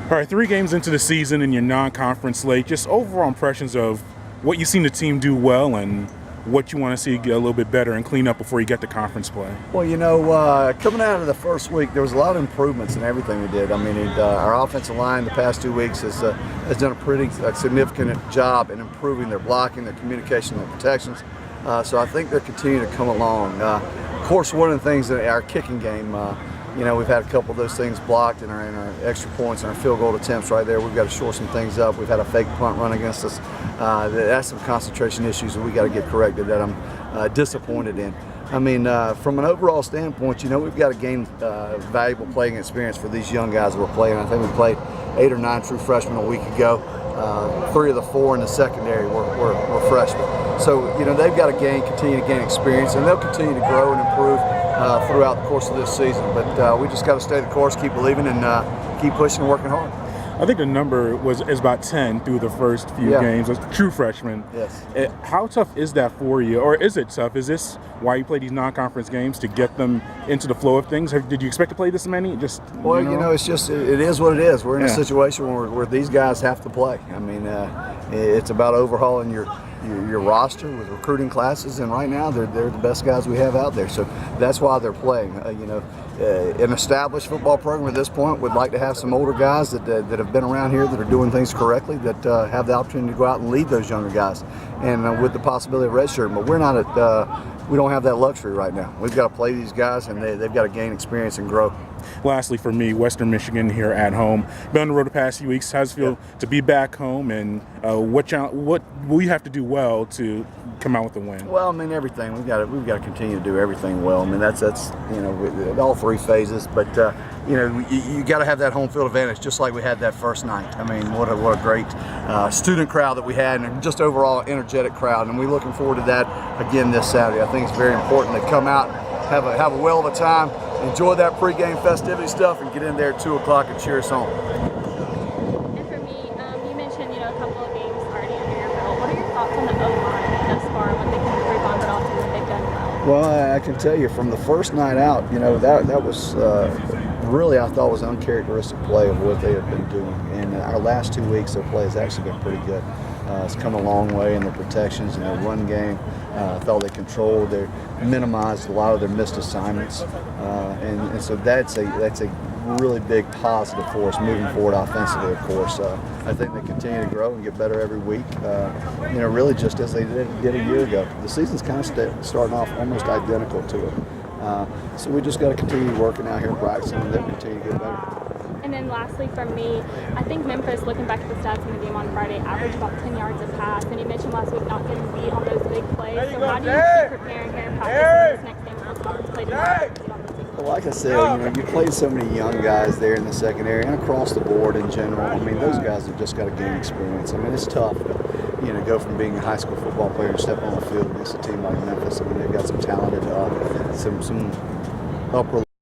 All right, 3 games into the season in your non-conference slate, just overall impressions of what you've seen the team do well and what you want to see get a little bit better and clean up before you get to conference play. Well, coming out of the first week, there was a lot of improvements in everything we did. I mean, our offensive line the past 2 weeks has done a pretty significant job in improving their blocking, their communication, their protections. So I think they're continuing to come along. Of course, one of the things that our kicking game, we've had a couple of those things blocked in our extra points and our field goal attempts right there. We've got to shore some things up. We've had a fake punt run against us. That's some concentration issues that we got to get corrected that I'm disappointed in. I mean, from an overall standpoint, we've got to gain valuable playing experience for these young guys that we're playing. I think we played 8 or 9 true freshmen a week ago. 3 of the 4 in the secondary were freshmen. So, they've got to continue to gain experience, and they'll continue to grow and improve throughout the course of this season. But we just got to stay the course, keep believing, and keep pushing and working hard. I think the number is about 10 through the first few games as true freshmen. Yes. How tough is that for you, or is it tough? Is this why you play these non-conference games, to get them into the flow of things? Did you expect to play this many? It's just it is what it is. We're in a situation where these guys have to play. I mean, it's about overhauling your roster with recruiting classes, and right now they're the best guys we have out there. So that's why they're playing. An established football program at this point would like to have some older guys that have been around here, that are doing things correctly, that have the opportunity to go out and lead those younger guys, and with the possibility of redshirting. But we're not we don't have that luxury right now. We've got to play these guys, and they've got to gain experience and grow. Lastly, for me, Western Michigan here at home. Been on the road the past few weeks. How does it feel to be back home, and what will you have to do well to come out with the win? Well, I mean, everything. We've got to continue to do everything well. I mean, that's all 3 phases. But you got to have that home field advantage, just like we had that first night. I mean, what a great student crowd that we had, and just overall energetic crowd. And we're looking forward to that again this Saturday. I think it's very important to come out, have a well of a time, enjoy that pregame festivity stuff, and get in there at 2 o'clock and cheer us on. And for me, you mentioned a couple of games already under your belt. What are your thoughts on the O-line thus far, what they can improve on, but also what they've done well? Well, I can tell you from the first night out, that was really, I thought, was uncharacteristic play of what they have been doing. And our last 2 weeks, their play has actually been pretty good. It's come a long way in their protections and their run game. I thought they controlled, they minimized a lot of their missed assignments, and so that's a really big positive for us moving forward offensively. Of course, I think they continue to grow and get better every week. Really just as they did a year ago. The season's kind of starting off almost identical to it. So we just got to continue working out here, practicing, and they'll continue to get better. And then lastly from me, I think Memphis, looking back at the stats in the game on Friday, averaged about 10 yards a pass. And you mentioned last week not getting beat on those big plays. So how do you keep preparing here and practicing this next game with conference play tomorrow? Well, like I said, you played so many young guys there in the secondary and across the board in general. I mean, those guys have just got to gain experience. I mean, it's tough to go from being a high school football player and step on the field against a team like Memphis. I mean, they've got some talented, some upper